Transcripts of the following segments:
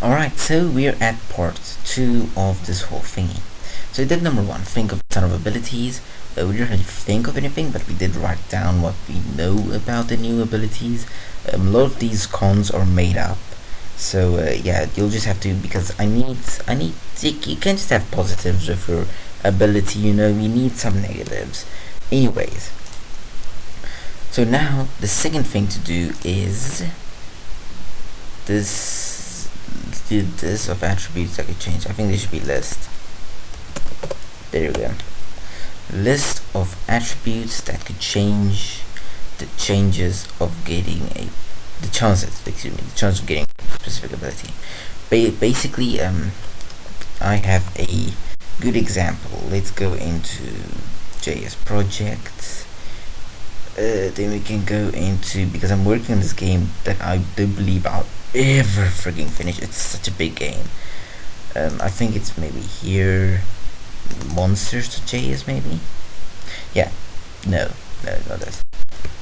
Alright, so we're at part 2 of this whole thingy. So we did number 1, think of a ton of abilities. We didn't really think of anything, but we did write down what we know about the new abilities. A lot of these cons are made up. So yeah, you'll just have to, because I need, you can't just have positives with your ability, you need some negatives. Anyways, so now the second thing to do is this of attributes that could change. I think this should be list. There you go. List of attributes that could change the chances of getting the chance of getting a specific ability. Basically, I have a good example. Let's go into JS projects. Then we can go into, because I'm working on this game that I do believe I'll ever frigging finish. It's such a big game. I think it's maybe here, Monsters.js maybe. Yeah, no, not this.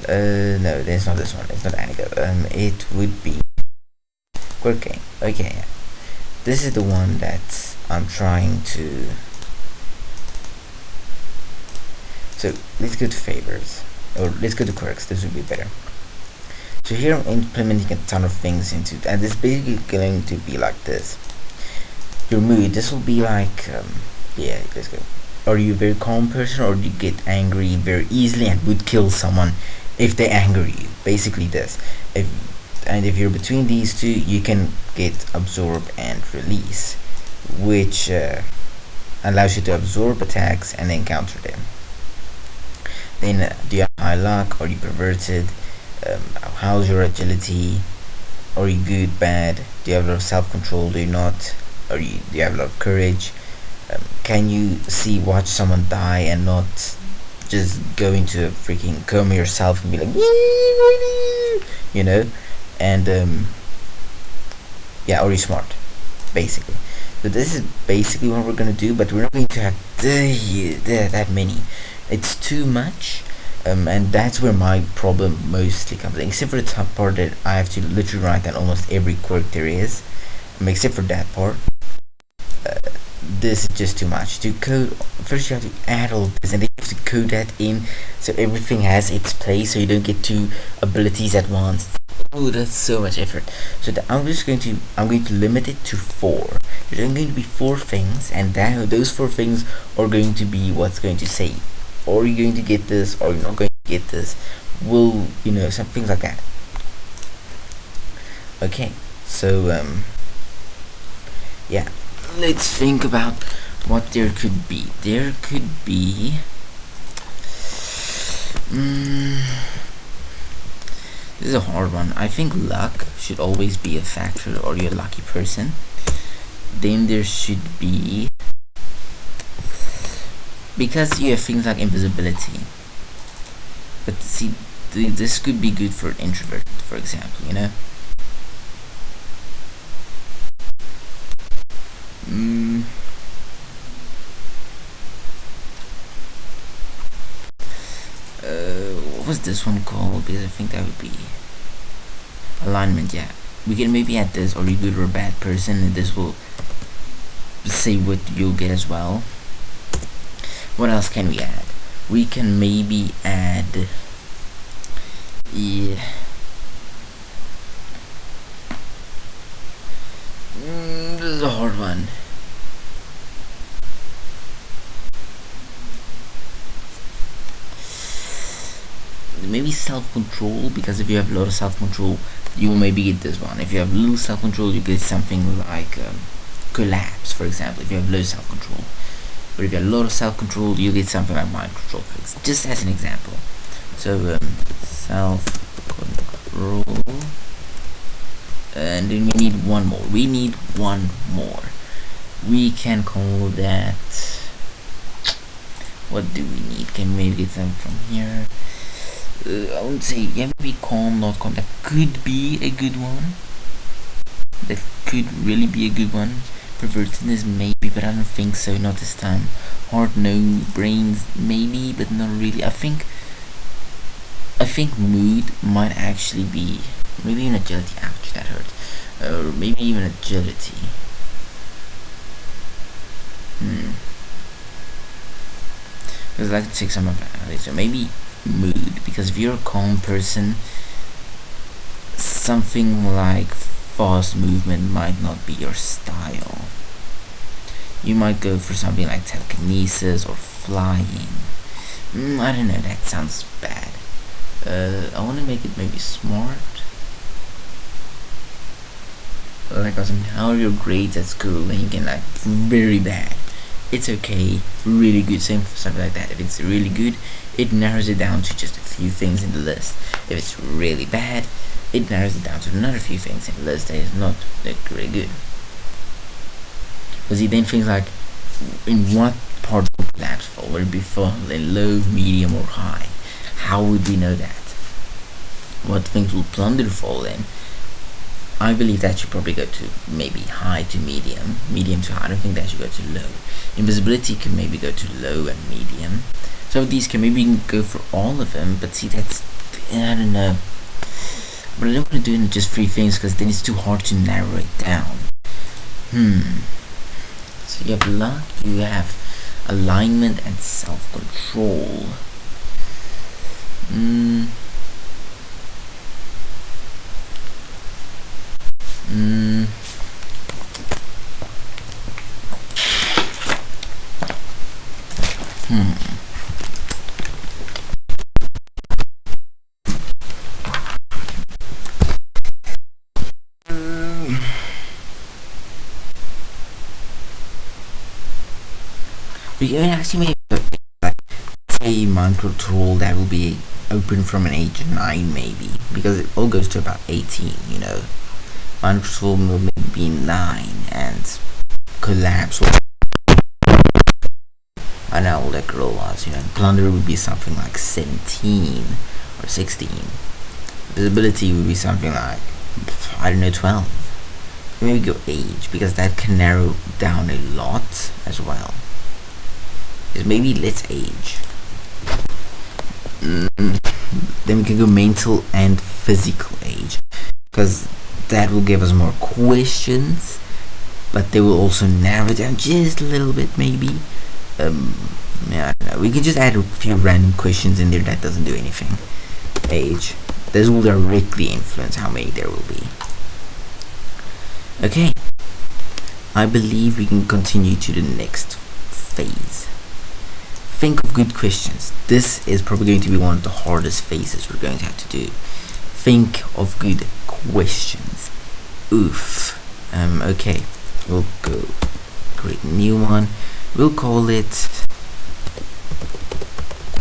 No, there's not this one. It's not Anigo. It would be Quirk Game. Okay, yeah. This is the one that I'm trying to. So let's go to favors, or let's go to quirks. This would be better. So here I'm implementing a ton of things into, and it's basically going to be like this. Your mood, this will be like, yeah, let's go. Are you a very calm person, or do you get angry very easily and would kill someone if they anger you? Basically this. If you're between these two, you can get absorb and release, which allows you to absorb attacks and then counter them. Then do you have high luck? Are you perverted? How's your agility? Are you good, bad? Do you have a lot of self-control? Do you not? Do you have a lot of courage? Can you watch someone die and not just go into a freaking coma yourself and be like, and yeah, are you smart, basically? So this is basically what we're gonna do, but we're not going to have that many. It's too much. And that's where my problem mostly comes in, except for the top part that I have to literally write down almost every quirk there is, except for that part. This is just too much to code. First you have to add all this, and then you have to code that in so everything has its place, so you don't get 2 abilities at once. Oh, that's so much effort. So I'm going to limit it to 4. There's going to be 4 things, and those 4 things are going to be what's going to say, or you're going to get this, or you're not going to get this. Will, some things like that. Okay, so yeah, let's think about what there could be. There could be this is a hard one. I think luck should always be a factor, or you're a lucky person. Then there should be, because you have things like invisibility, but see, this could be good for an introvert, for example, what was this one called? Because I think that would be alignment. Yeah, we can maybe add this, or you good or a bad person, and this will say what you'll get as well. What else can we add? We can maybe add, yeah, this is a hard one. Maybe self-control, because if you have a lot of self-control, you will maybe get this one. If you have little self-control, you get something like collapse, for example, if you have low self-control. But if you have a lot of self-control, you get something like mind control, just as an example. So self-control, and then we need one more. We can call that, what do we need? Can we maybe get something from here? I would say, yeah, maybe calm, not calm. That could be a good one. That could really be a good one. Pervertedness maybe, but I don't think so, not this time. Heart, no. Brains maybe, but not really. I think mood might actually be, maybe an agility. Ouch, that hurt. or maybe even agility. Because I like to take some of that. So maybe mood, because if you're a calm person, something like fast movement might not be your style. You might go for something like telekinesis or flying. I don't know, that sounds bad. I want to make it maybe smart. Like how are your grades at school? And you can like very bad. It's okay, really good, same for something like that. If it's really good, it narrows it down to just a few things in the list. If it's really bad, it narrows it down to another few things in the list that is not like really good. Because he then thinks like, in what part would collapse fall? Would it be falling low, medium, or high? How would we know that? What things will plunder fall in? I believe that should probably go to maybe high to medium, medium to high. I don't think that should go to low. Invisibility can maybe go to low and medium. So these can maybe go for all of them, but see, that's, I don't know. But I don't want to do it in just 3 things because then it's too hard to narrow it down. So you have luck, you have alignment and self-control. We can actually make a mind control that will be open from an age 9 maybe, because it all goes to about 18, you know. Mind control will maybe be 9 and collapse. I know all that girl was, you know. Plunder would be something like 17 or 16. Visibility would be something like, I don't know, 12. Maybe go age, because that can narrow down a lot as well. Is maybe let's age. Then we can go mental and physical age, because that will give us more questions, but they will also narrow it down just a little bit maybe. Yeah, I don't know. We can just add a few random questions in there that doesn't do anything. Age. This will directly influence how many there will be. Okay. I believe we can continue to the next phase. Think of good questions. This is probably going to be one of the hardest phases we're going to have to do. Think of good questions. Oof. Okay. We'll go create a new one. We'll call it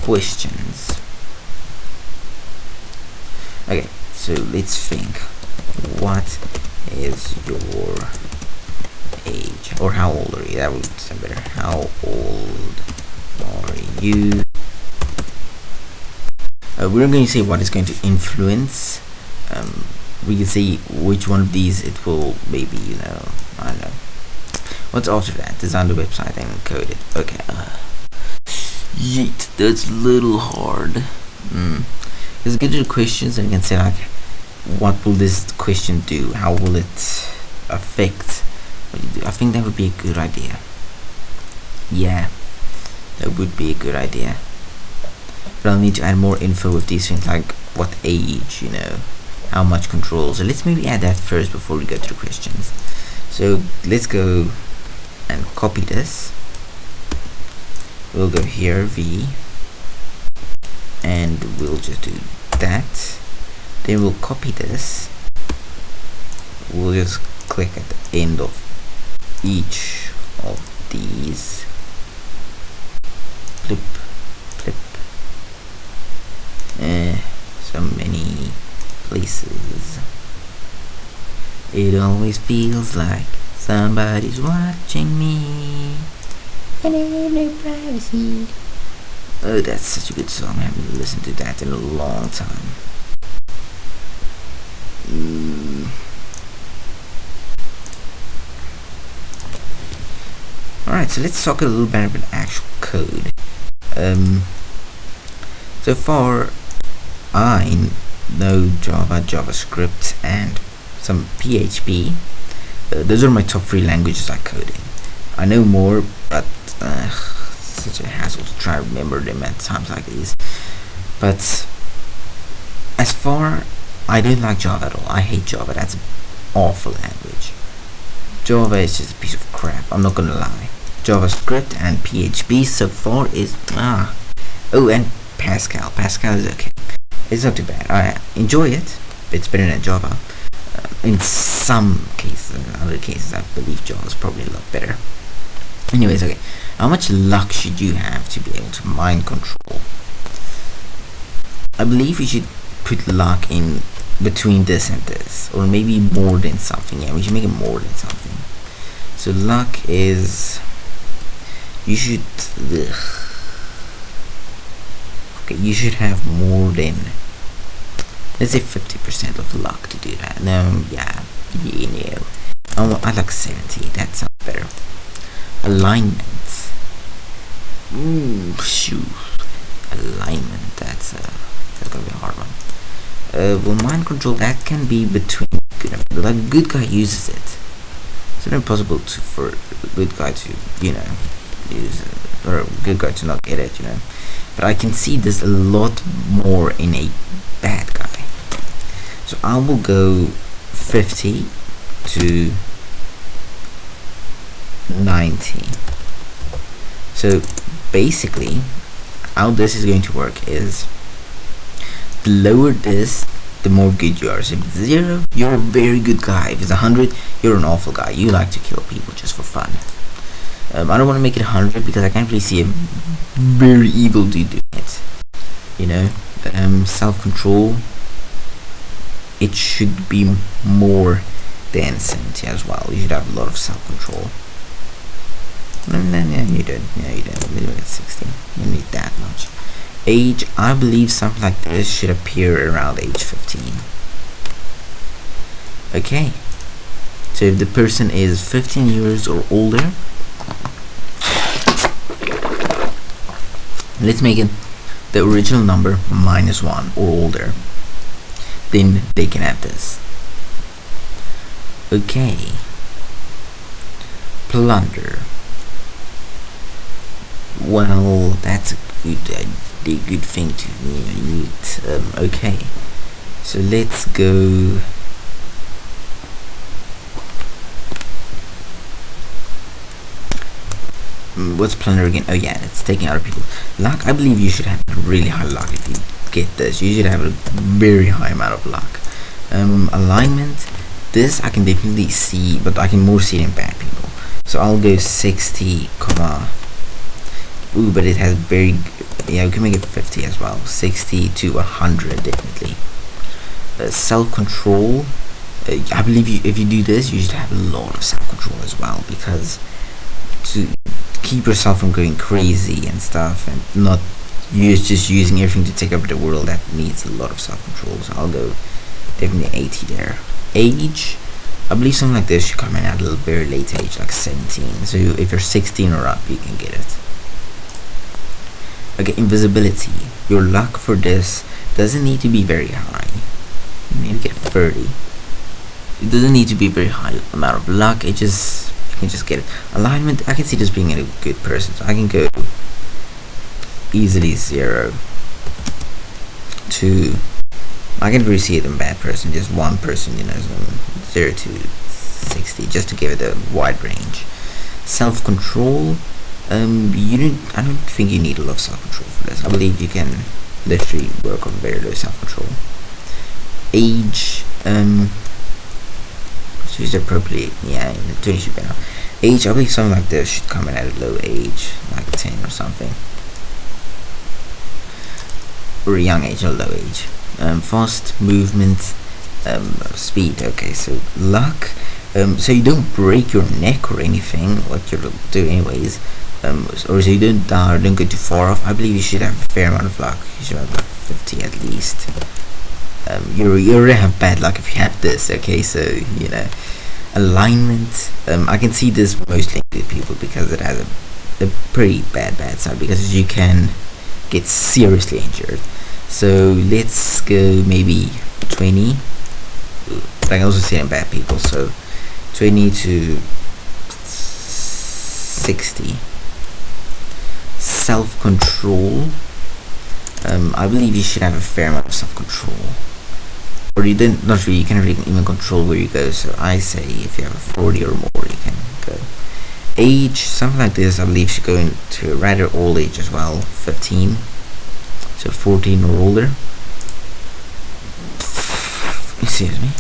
questions. Okay, so let's think. What is your age? Or how old are you? That would sound better. How old are you? We're going to say what is going to influence. We can see which one of these it will maybe, you know, I don't know. What's after that? Design the website and code it. Okay. Yeet, that's a little hard. Let's get to the questions and you can say like, what will this question do? How will it affect what you do? I think that would be a good idea. Yeah, that would be a good idea. But I'll need to add more info with these things, like what age, you know, how much control. So let's maybe add that first before we go to the questions. So let's go and copy this. We'll go here, V, and we'll just do that. Then we'll copy this. We'll just click at the end of each of these. Flip, flip. So many places. It always feels like somebody's watching me, and I have no privacy. Oh, that's such a good song. I haven't listened to that in a long time. Alright, so let's talk a little bit about actual code. So far, I know Java, JavaScript, and some PHP. Those are my top 3 languages I code in. I know more, but such a hassle to try to remember them at times like these. But as far, I don't like Java at all. I hate Java. That's an awful language. Java is just a piece of crap. I'm not gonna lie. JavaScript and PHP so far is oh, and Pascal. Pascal is okay. It's not too bad. I enjoy it. It's better than Java. In some cases, in other cases, I believe Java is probably a lot better. Anyways, okay. How much luck should you have to be able to mind control? I believe you should put luck in between this and this, or maybe more than something. Yeah, we should make it more than something. So luck is, you should okay, you should have more than, let's say 50% of luck to do that. No, yeah, you know, I like 70. That sounds better. Alignment. Shoot. Alignment. That's gonna be a hard one. Well, mind control, that can be between good and bad. Like, a good guy uses it. It's not impossible for a good guy to, you know, use it, or a good guy to not get it, you know. But I can see this a lot more in a bad guy. So I will go 50 to 90. So basically, how this is going to work is, the lower this, the more good you are. So if it's 0, you're a very good guy. If it's 100, you're an awful guy. You like to kill people just for fun. I don't want to make it 100 because I can't really see a very evil dude doing it. You know, self-control, it should be more than 70 as well. You should have a lot of self-control. No, you don't. Yeah, you don't. Maybe at 60. You don't need that much. Age, I believe something like this should appear around age 15. Okay. So if the person is 15 years or older, let's make it the original number -1 or older. Then they can have this. Okay. Plunder. Well, that's a good thing to need. Okay, so let's go. What's plunder again? Oh yeah, it's taking other people's luck. I believe you should have really high luck if you get this. You should have a very high amount of luck. Alignment. This I can definitely see, but I can more see it in bad people. So I'll go 60, ooh, but it has very, yeah, we can make it 50 as well. 60 to 100 definitely. Self-control, I believe if you do this, you should have a lot of self-control as well, because to keep yourself from going crazy and stuff, and not just using everything to take over the world, that needs a lot of self-control. So I'll go definitely 80 there. Age, I believe something like this should come in at a very late age, like 17. So if you're 16 or up, you can get it. Okay, invisibility. Your luck for this doesn't need to be very high. You need to get 30. It doesn't need to be a very high amount of luck. It just, you can just get it. Alignment, I can see this being a good person, so I can go easily 0 to, I can really see it in bad person, just one person, you know, 0 to 60, just to give it a wide range. Self-control, I don't think you need a lot of self-control for this. I believe you can literally work on very low self-control. Age, choose appropriate, yeah, 20 should be enough. Age, I believe something like this should come in at a low age, like 10 or something. Or a young age or low age. Fast movement, speed, okay, so luck, so you don't break your neck or anything, what you'll do anyways, or so you don't die or don't go too far off. I believe you should have a fair amount of luck. You should have like 50 at least. You already have bad luck if you have this, okay, so, you know. Alignment, I can see this mostly in good people because it has a pretty bad side, because you can get seriously injured. So let's go maybe 20. Ooh, but I can also see it in bad people. So 20 to 60. Self-control. I believe you should have a fair amount of self-control, or you don't. Not really. You can't really even control where you go. So I say if you have a 40 or more, you can go. Age, something like this, I believe should go into a rather old age as well. 15. So 14 or older. Excuse me.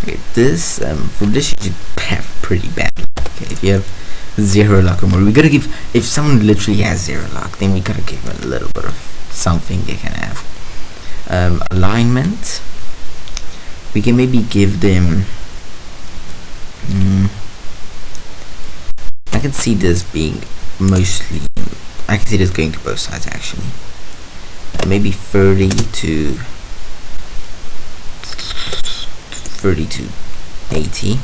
Okay, this for this you should have pretty bad luck. Okay, if you have 0 luck or more, we gotta give. If someone literally has 0 luck, then we gotta give them a little bit of something they can have. Alignment. We can maybe give them. I can see this being mostly. I can see this going to both sides actually. Maybe 30 to 80.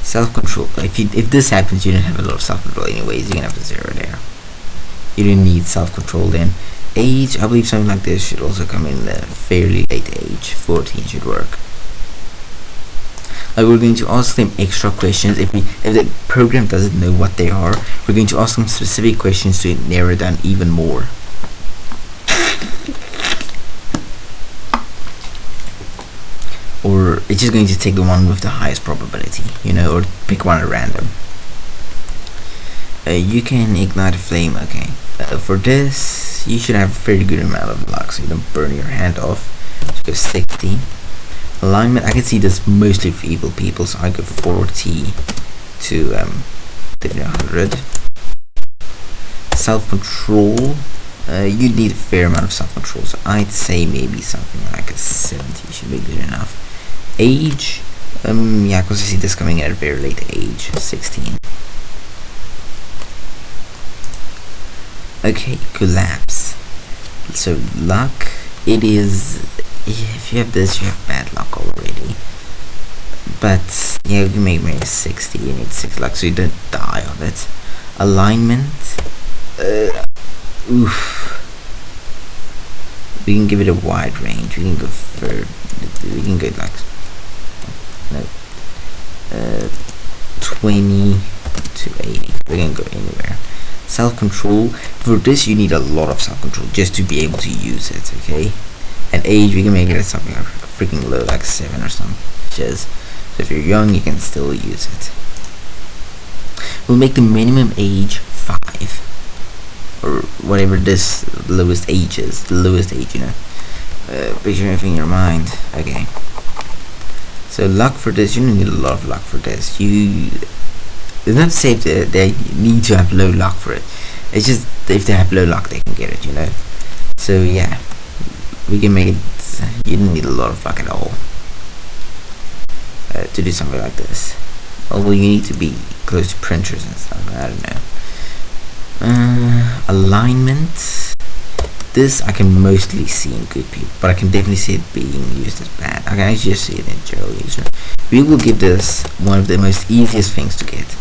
Self-control. If this happens, you don't have a lot of self-control anyways. You can have a 0 there. You don't need self-control then. Age, I believe something like this should also come in a fairly late age. 14 should work. We're going to ask them extra questions. If the program doesn't know what they are, we're going to ask them specific questions to narrow down even more. Or it's just going to take the one with the highest probability, you know, or pick one at random. You can ignite a flame. Okay, for this you should have a fairly good amount of luck so you don't burn your hand off. So go 60. Alignment, I can see this mostly for evil people, so I go 40 to 100. Self-control, you need a fair amount of self-control, so I'd say maybe something like a 70 should be good enough. Age, yeah, because I see this coming at a very late age, 16. Okay, collapse. So luck, it is. If you have this, you have bad luck already. But yeah, you can make maybe 60. You need 6 luck, so you don't die of it. Alignment. Oof. We can give it a wide range. We can go for. We can go like. No. 20 to 80. We can go anywhere. Self-control. For this, you need a lot of self-control just to be able to use it. Okay. And age, we can make it something like freaking low, like 7 or something. So if you're young, you can still use it. We'll make the minimum age 5, or whatever this lowest age is. The lowest age, you know. Picture everything in your mind. Okay. So luck for this, you don't need a lot of luck for this. It's not safe that they need to have low luck for it. It's just if they have low luck, they can get it, you know. So yeah. We can make it. You don't need a lot of luck at all to do something like this. Although you need to be close to printers and stuff. I don't know. Alignment. This I can mostly see in good people, but I can definitely see it being used as bad. I can actually just see it in general user. We will give this one of the most easiest things to get.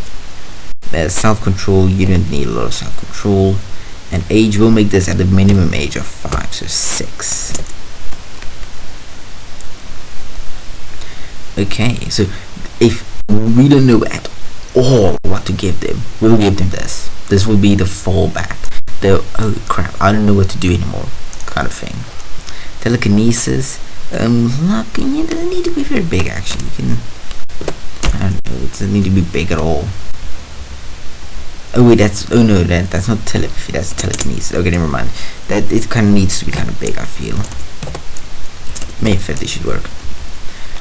Self-control. You don't need a lot of self-control. And age, will make this at the minimum age of 5, so 6. Okay, so if we don't know at all what to give them, we'll give them this. This will be the fallback. The oh crap, I don't know what to do anymore kind of thing. Telekinesis, luck, it doesn't need to be very big actually. You can, I don't know, it doesn't need to be big at all. Oh wait, that's not telepathy, that's telekinesis. Okay, never mind. That it kind of needs to be kind of big, I feel. Maybe 50 should work.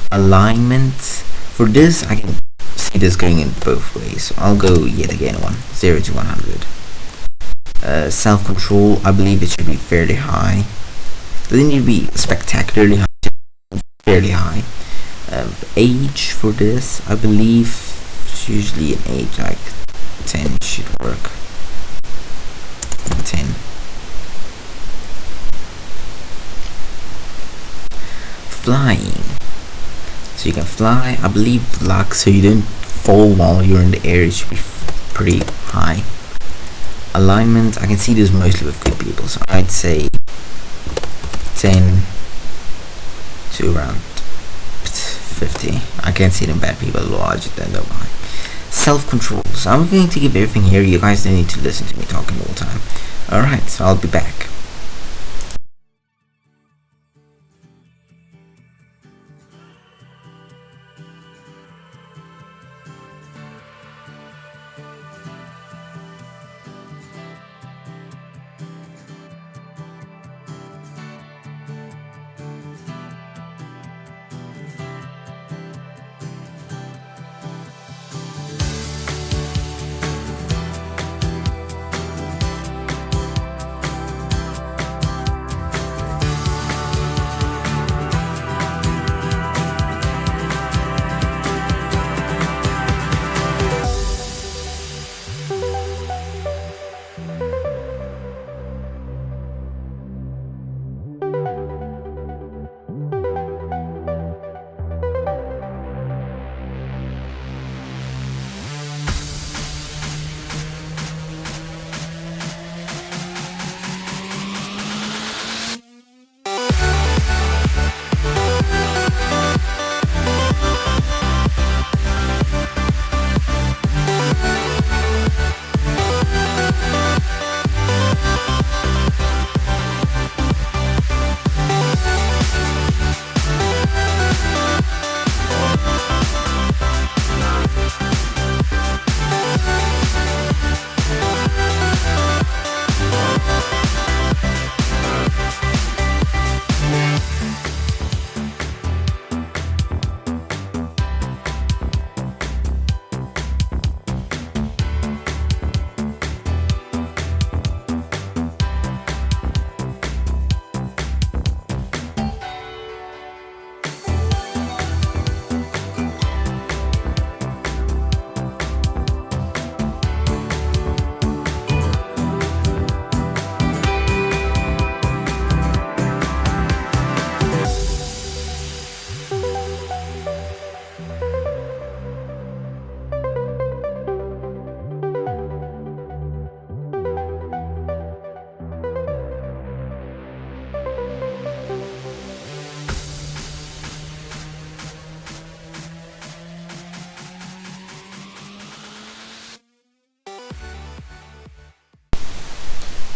Alignment. For this, I can see this going in both ways. So I'll go yet again 0 to 100. Self-control, I believe it should be fairly high. Doesn't need to be spectacularly high, fairly high. Age for this, I believe it's usually an age like 10 should work. 10. Flying. So you can fly. I believe luck, so you don't fall while you're in the air. It should be pretty high. Alignment. I can see this mostly with good people, so I'd say 10 to around 50. I can't see them bad people larger than the line. Self-control. So I'm going to give everything here. You guys don't need to listen to me talking all the time. Alright, so I'll be back.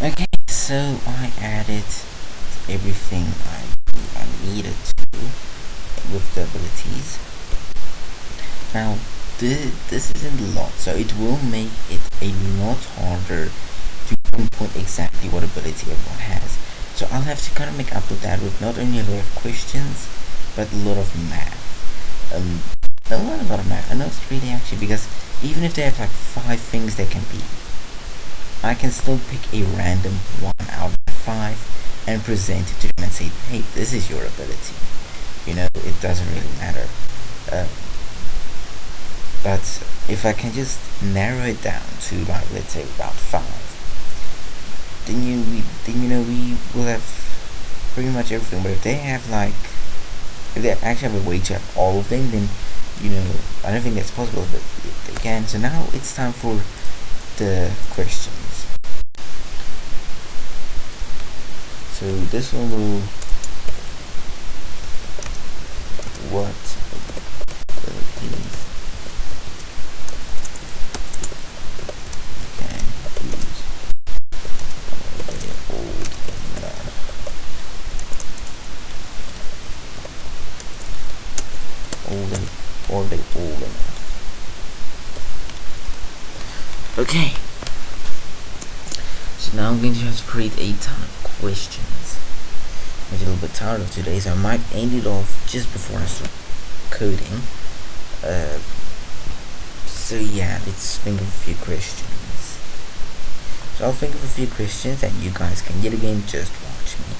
Okay, so I added everything I needed to with the abilities. Now, this isn't a lot, so it will make it a lot harder to pinpoint exactly what ability everyone has. So I'll have to kind of make up with that with not only a lot of questions, but a lot of math. Not a lot of math, and not really actually, because even if they have like 5 things they can be, I can still pick a random 1 out of 5 and present it to them and say, hey, this is your ability. You know, it doesn't really matter. But if I can just narrow it down to, like, let's say about 5, then you know we will have pretty much everything. But if they have like, if they actually have a way to have all of them, then you know I don't think that's possible. But they can. So now it's time for the questions. So this one will, what abilities can use already old enough? Already old enough. Okay. So now I'm going to have to create a ton of questions. I'm a little bit tired of today, so I might end it off just before I start coding. So yeah, let's think of a few questions. So I'll think of a few questions and you guys can yet again just watch me.